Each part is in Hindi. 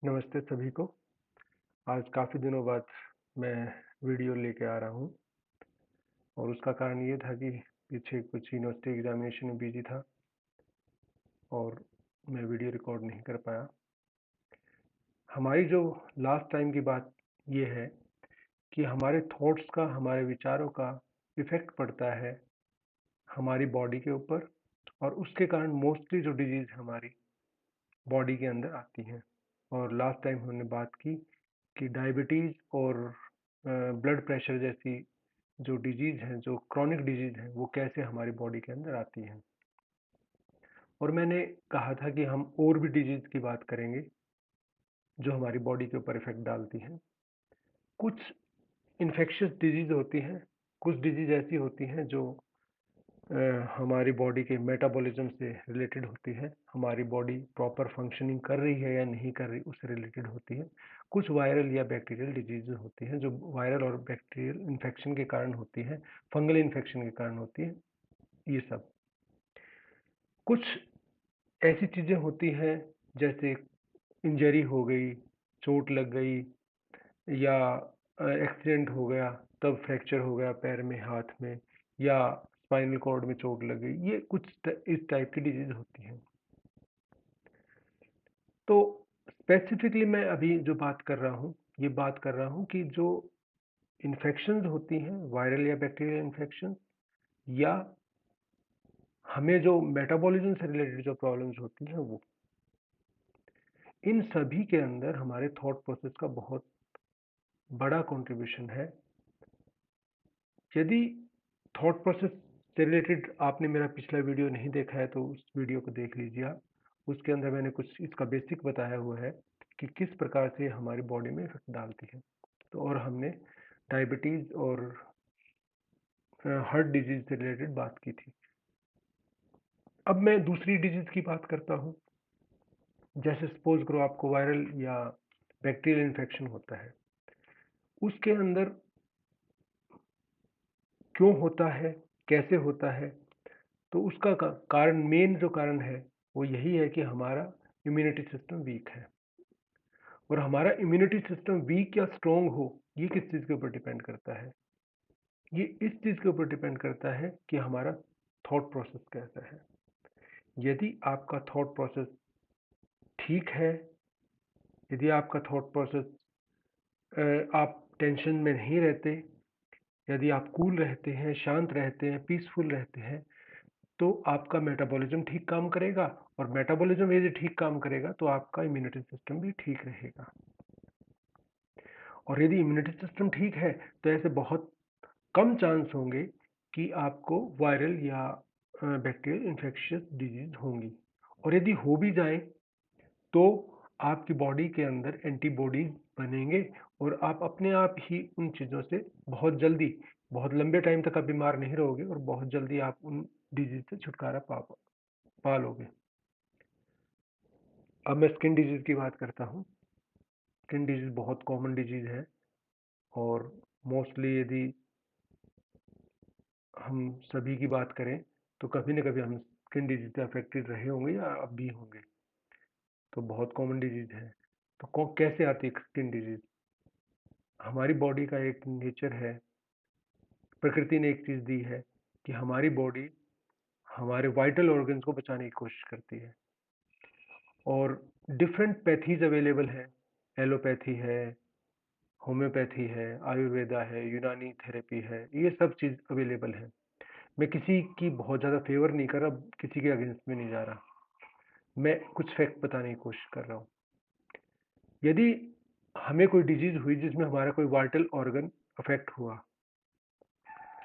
नमस्ते सभी को। आज काफ़ी दिनों बाद मैं वीडियो लेके आ रहा हूँ और उसका कारण ये था कि पीछे कुछ यूनिवर्सिटी एग्जामिनेशन में बिजी था और मैं वीडियो रिकॉर्ड नहीं कर पाया। हमारी जो लास्ट टाइम की बात ये है कि हमारे थॉट्स का, हमारे विचारों का इफ़ेक्ट पड़ता है हमारी बॉडी के ऊपर और उसके कारण मोस्टली जो डिजीज़ हमारी बॉडी के अंदर आती हैं। और लास्ट टाइम हमने बात की कि डायबिटीज़ और ब्लड प्रेशर जैसी जो डिजीज़ हैं, जो क्रॉनिक डिजीज़ हैं, वो कैसे हमारी बॉडी के अंदर आती हैं। और मैंने कहा था कि हम और भी डिजीज़ की बात करेंगे जो हमारी बॉडी के ऊपर इफ़ेक्ट डालती हैं। कुछ इन्फेक्शियस डिजीज़ होती हैं, कुछ डिजीज़ ऐसी होती हैं जो हमारी बॉडी के मेटाबॉलिज्म से रिलेटेड होती है, हमारी बॉडी प्रॉपर फंक्शनिंग कर रही है या नहीं कर रही उससे रिलेटेड होती है। कुछ वायरल या बैक्टीरियल डिजीज़ होती हैं जो वायरल और बैक्टीरियल इन्फेक्शन के कारण होती हैं, फंगल इन्फेक्शन के कारण होती हैं, ये सब। कुछ ऐसी चीज़ें होती हैं जैसे इंजरी हो गई, चोट लग गई या एक्सीडेंट हो गया, तब फ्रैक्चर हो गया पैर में, हाथ में या स्पाइनल कॉर्ड में चोट लग गई, ये कुछ इस टाइप की डिजीज़ होती हैं। तो स्पेसिफिकली मैं अभी जो बात कर रहा हूँ, ये बात कर रहा हूँ कि जो इन्फेक्शंस होती हैं, वायरल या बैक्टीरियल इन्फेक्शन या हमें जो मेटाबॉलिज्म से रिलेटेड जो प्रॉब्लम्स होती हैं वो, इन सभी के अंदर हमारे थॉट प्रोसेस का बहुत बड़ा कंट्रीब्यूशन है। यदि थॉट प्रोसेस से रिलेटेड आपने मेरा पिछला वीडियो नहीं देखा है तो उस वीडियो को देख लीजिए आप। उसके अंदर मैंने कुछ इसका बेसिक बताया हुआ है कि किस प्रकार से हमारी बॉडी में इफेक्ट डालती है। तो और हमने डायबिटीज़ और हार्ट डिजीज़ से रिलेटेड बात की थी। अब मैं दूसरी डिजीज़ की बात करता हूँ। जैसे सपोज करो आपको वायरल या बैक्टीरियल इन्फेक्शन होता है, उसके अंदर क्यों होता है, कैसे होता है, तो उसका कारण, मेन जो कारण है वो यही है कि हमारा इम्यूनिटी सिस्टम वीक है। और हमारा इम्यूनिटी सिस्टम वीक या स्ट्रॉन्ग हो, ये किस चीज़ के ऊपर डिपेंड करता है? ये इस चीज़ के ऊपर डिपेंड करता है कि हमारा थॉट प्रोसेस कैसा है। यदि आपका थॉट प्रोसेस ठीक है, यदि आपका थॉट प्रोसेस आप टेंशन में नहीं रहते, यदि आप कूल रहते हैं, शांत रहते हैं, पीसफुल रहते हैं, तो आपका मेटाबॉलिज्म ठीक काम करेगा और मेटाबॉलिज्म यदि ठीक काम करेगा तो आपका इम्यूनिटी सिस्टम भी ठीक रहेगा। और यदि इम्यूनिटी सिस्टम ठीक है तो ऐसे बहुत कम चांस होंगे कि आपको वायरल या बैक्टीरियल इन्फेक्शियस डिजीज होंगी। और यदि हो भी जाए तो आपकी बॉडी के अंदर एंटीबॉडीज बनेंगे और आप अपने आप ही उन चीज़ों से बहुत जल्दी, बहुत लंबे टाइम तक आप बीमार नहीं रहोगे और बहुत जल्दी आप उन डिजीज से छुटकारा पा लोगे। अब मैं स्किन डिजीज की बात करता हूँ। स्किन डिजीज बहुत कॉमन डिजीज है और मोस्टली यदि हम सभी की बात करें तो कभी न कभी हम स्किन डिजीज से अफेक्टेड रहे होंगे या अब भी होंगे। तो बहुत कॉमन डिजीज है। तो कैसे आती है स्किन डिजीज? हमारी बॉडी का एक नेचर है, प्रकृति ने एक चीज़ दी है कि हमारी बॉडी हमारे वाइटल ऑर्गन्स को बचाने की कोशिश करती है और डिफरेंट पैथीज अवेलेबल है। एलोपैथी है, होम्योपैथी है, आयुर्वेदा है, यूनानी थेरेपी है, ये सब चीज़ अवेलेबल है। मैं किसी की बहुत ज़्यादा फेवर नहीं कर रहा, किसी के अगेंस्ट में नहीं जा रहा, मैं कुछ फैक्ट बताने की कोशिश कर रहा हूँ। यदि हमें कोई डिजीज हुई जिसमें हमारा कोई वाइटल ऑर्गन अफेक्ट हुआ,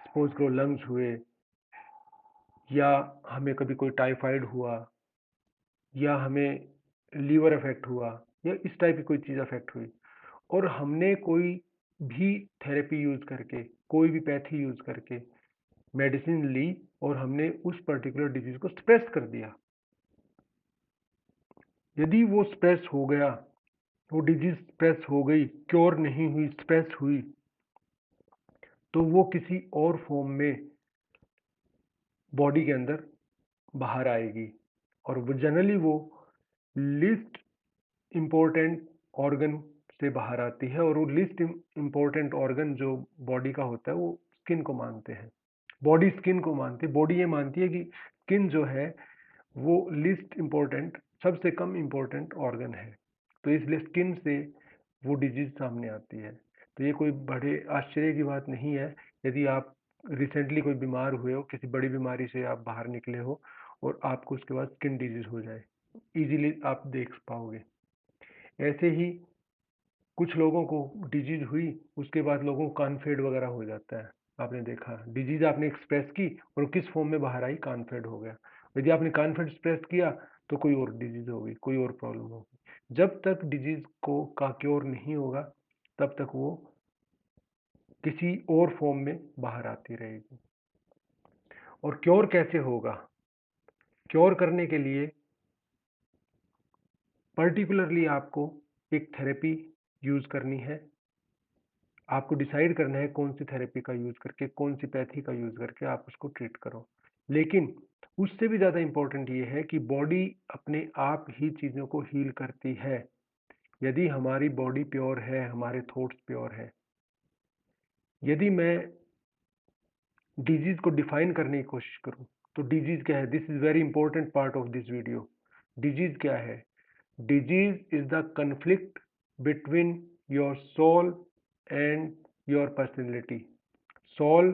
सपोज करो लंग्स हुए या हमें कभी कोई टाइफाइड हुआ या हमें लीवर अफेक्ट हुआ या इस टाइप की कोई चीज़ अफेक्ट हुई और हमने कोई भी थेरेपी यूज करके, कोई भी पैथी यूज करके मेडिसिन ली और हमने उस पर्टिकुलर डिजीज को सप्रेस कर दिया, यदि वो सप्रेस हो गया, वो डिजीज सप्रेस हो गई, क्योर नहीं हुई, सप्रेस हुई, तो वो किसी और फॉर्म में बॉडी के अंदर बाहर आएगी और वो जनरली वो लीस्ट इम्पोर्टेंट ऑर्गन से बाहर आती है, और वो लीस्ट इम्पोर्टेंट ऑर्गन जो बॉडी का होता है वो स्किन को मानते हैं। बॉडी स्किन को मानती है, बॉडी ये मानती है कि स्किन जो है वो लीस्ट इम्पोर्टेंट, सबसे कम इम्पोर्टेंट ऑर्गन है, तो इसलिए स्किन से वो डिजीज सामने आती है। तो ये कोई बड़े आश्चर्य की बात नहीं है यदि आप रिसेंटली कोई बीमार हुए हो, किसी बड़ी बीमारी से आप बाहर निकले हो और आपको उसके बाद स्किन डिजीज हो जाए, इजीली आप देख पाओगे। ऐसे ही कुछ लोगों को डिजीज हुई, उसके बाद लोगों को कानफेड वगैरह हो जाता है। आपने देखा, डिजीज आपने एक्सप्रेस की और किस फॉर्म में बाहर आई, कानफेड हो गया। यदि आपने कानफेड एक्सप्रेस किया तो कोई और डिजीज होगी, कोई और प्रॉब्लम होगी। जब तक डिजीज को का क्योर नहीं होगा तब तक वो किसी और फॉर्म में बाहर आती रहेगी। और क्योर कैसे होगा? क्योर करने के लिए पर्टिकुलरली आपको एक थेरेपी यूज करनी है। आपको डिसाइड करना है कौन सी थेरेपी का यूज करके, कौन सी पैथी का यूज करके आप उसको ट्रीट करो। लेकिन उससे भी ज्यादा इंपॉर्टेंट ये है कि बॉडी अपने आप ही चीजों को हील करती है। यदि हमारी बॉडी प्योर है, हमारे थॉट्स प्योर है। यदि मैं डिजीज को डिफाइन करने की कोशिश करूं तो डिजीज क्या है? This is very important part of this video. Disease क्या है? Disease is the conflict between your soul and your personality. Soul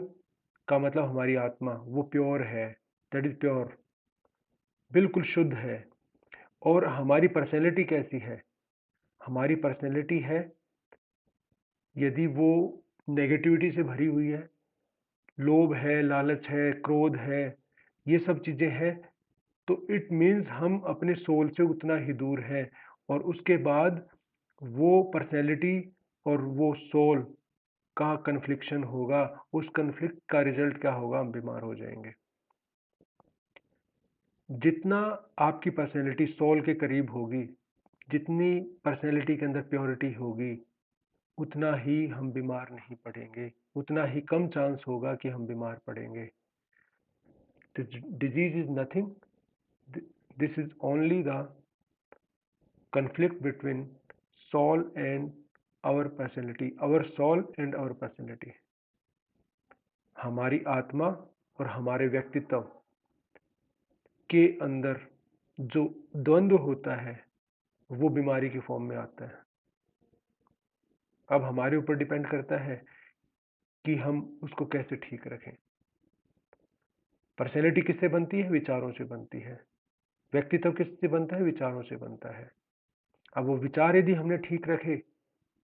का मतलब हमारी आत्मा, वो प्योर है, दैट इज प्योर, बिल्कुल शुद्ध है। और हमारी पर्सनैलिटी कैसी है? हमारी पर्सनैलिटी है, यदि वो नेगेटिविटी से भरी हुई है, लोभ है, लालच है, क्रोध है, ये सब चीजें हैं, तो इट मीन्स हम अपने सोल से उतना ही दूर हैं। और उसके बाद वो पर्सनैलिटी और वो सोल का कन्फ्लिक्शन होगा। उस कन्फ्लिक्ट का रिजल्ट क्या होगा? हम बीमार हो जाएंगे। जितना आपकी पर्सनैलिटी सोल के करीब होगी, जितनी पर्सनैलिटी के अंदर प्योरिटी होगी, उतना ही हम बीमार नहीं पड़ेंगे, उतना ही कम चांस होगा कि हम बीमार पड़ेंगे। Disease is nothing, this is only the conflict between soul and our personality, our soul and our personality. हमारी आत्मा और हमारे व्यक्तित्व के अंदर जो द्वंद्व होता है वो बीमारी की फॉर्म में आता है। अब हमारे ऊपर डिपेंड करता है कि हम उसको कैसे ठीक रखें। पर्सनैलिटी किससे बनती है? विचारों से बनती है। व्यक्तित्व किससे बनता है? विचारों से बनता है। अब वो विचार यदि हमने ठीक रखे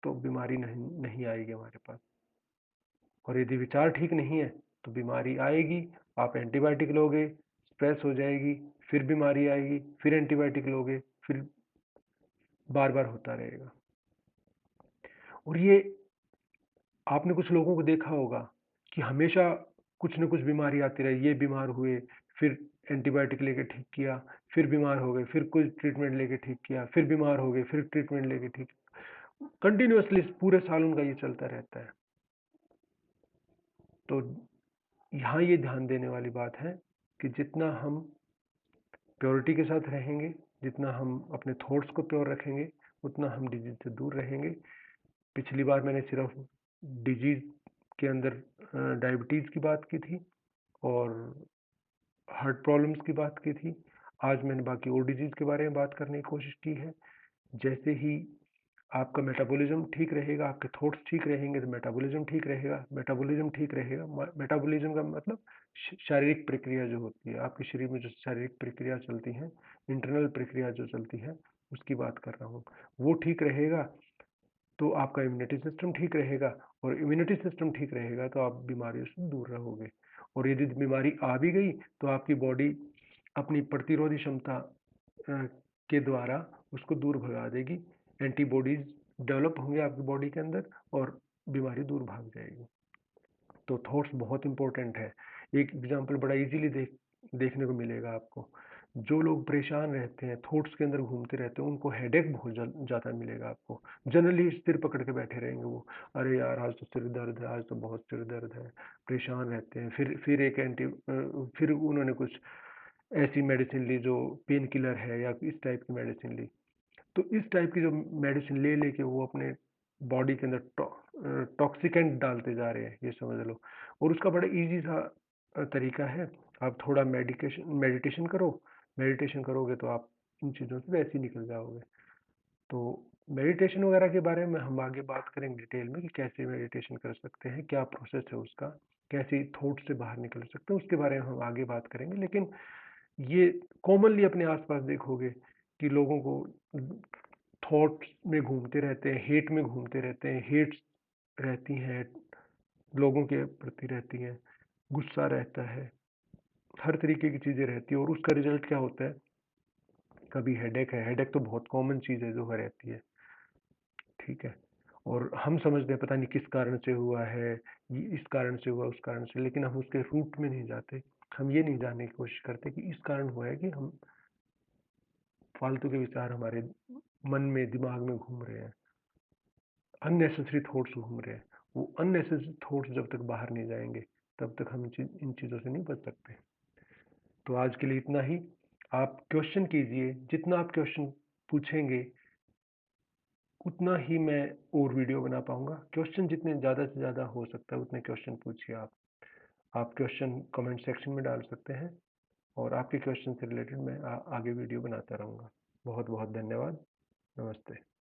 तो बीमारी नहीं आएगी हमारे पास, और यदि विचार ठीक नहीं है तो बीमारी आएगी। आप एंटीबायोटिक लोगे, स्ट्रेस हो जाएगी, फिर बीमारी आएगी, फिर एंटीबायोटिक लोगे, फिर बार बार होता रहेगा। और ये आपने कुछ लोगों को देखा होगा कि हमेशा कुछ न कुछ बीमारी आती रही। ये बीमार हुए, फिर एंटीबायोटिक लेके ठीक किया, फिर बीमार हो गए, फिर कुछ ट्रीटमेंट लेके ठीक किया, फिर बीमार हो गए, फिर ट्रीटमेंट लेके ठीक। कंटिन्यूअसली पूरे साल उनका ये चलता रहता है। तो यहाँ ये ध्यान देने वाली बात है कि जितना हम प्योरिटी के साथ रहेंगे, जितना हम अपने थॉट्स को प्योर रखेंगे, उतना हम डिजीज से दूर रहेंगे। पिछली बार मैंने सिर्फ डिजीज के अंदर डायबिटीज की बात की थी और हार्ट प्रॉब्लम्स की बात की थी। आज मैंने बाकी और डिजीज के बारे में बात करने की कोशिश की है। जैसे ही आपका मेटाबॉलिज्म ठीक रहेगा, आपके थॉट्स ठीक रहेंगे तो मेटाबॉलिज्म ठीक रहेगा। मेटाबॉलिज्म ठीक रहेगा, मेटाबॉलिज्म का मतलब शारीरिक प्रक्रिया जो होती है, आपके शरीर में जो शारीरिक प्रक्रिया चलती है, इंटरनल प्रक्रिया जो चलती है, उसकी बात कर रहा हूँ। वो ठीक रहेगा तो आपका इम्यूनिटी सिस्टम ठीक रहेगा, और इम्यूनिटी सिस्टम ठीक रहेगा तो आप बीमारियों से दूर रहोगे। और यदि बीमारी आ भी गई तो आपकी बॉडी अपनी प्रतिरोधी क्षमता के द्वारा उसको दूर भगा देगी। एंटीबॉडीज डेवलप होंगे आपकी बॉडी के अंदर और बीमारी दूर भाग जाएगी। तो थॉट्स बहुत इंपॉर्टेंट है। एक एग्जांपल बड़ा इजीली देखने को मिलेगा आपको। जो लोग परेशान रहते हैं, थॉट्स के अंदर घूमते रहते हैं, उनको हेडेक बहुत ज़्यादा मिलेगा आपको। जनरली सिर पकड़ के बैठे रहेंगे वो, अरे यार आज तो सिर दर्द है, आज तो बहुत सिर दर्द है, परेशान रहते हैं। फिर उन्होंने कुछ ऐसी मेडिसिन ली जो पेन किलर है या इस टाइप की मेडिसिन ली, तो इस टाइप की जो मेडिसिन ले लेके वो अपने बॉडी के अंदर टॉक्सिकेंट डालते जा रहे हैं, ये समझ लो। और उसका बड़ा इजी सा तरीका है, आप थोड़ा मेडिटेशन करो। मेडिटेशन करोगे तो आप इन चीज़ों से वैसे ही निकल जाओगे। तो मेडिटेशन वगैरह के बारे में हम आगे बात करेंगे डिटेल में कि कैसे मेडिटेशन कर सकते हैं, क्या प्रोसेस है उसका, कैसे थॉट से बाहर निकल सकते हैं, उसके बारे में हम आगे बात करेंगे। लेकिन ये कॉमनली अपने आसपास देखोगे कि लोगों को थॉट्स में घूमते रहते हैं, हेट में घूमते रहते हैं, हेट्स रहती हैं, लोगों के प्रति रहती हैं, गुस्सा रहता है, हर तरीके की चीज़ें रहती है। और उसका रिजल्ट क्या होता है, कभी हेडेक है, हेडेक तो बहुत कॉमन चीज़ है जो रहती है, ठीक है। और हम समझते हैं पता नहीं किस कारण से हुआ है, ये इस कारण से हुआ, उस कारण से, लेकिन हम उसके रूट में नहीं जाते। हम ये नहीं जानने की कोशिश करते कि इस कारण हुआ है कि हम फालतू के विचार हमारे मन में, दिमाग में घूम रहे हैं, अननेसेसरी थॉट्स घूम रहे हैं। वो अननेसेसरी थॉट्स जब तक बाहर नहीं जाएंगे तब तक हम इन चीज़ों से नहीं बच सकते। तो आज के लिए इतना ही। आप क्वेश्चन कीजिए, जितना आप क्वेश्चन पूछेंगे उतना ही मैं और वीडियो बना पाऊंगा। क्वेश्चन जितने ज़्यादा से ज़्यादा हो सकता है उतने क्वेश्चन पूछिए आप क्वेश्चन कमेंट सेक्शन में डाल सकते हैं और आपके क्वेश्चन से रिलेटेड मैं आगे वीडियो बनाता रहूँगा। बहुत बहुत धन्यवाद। नमस्ते।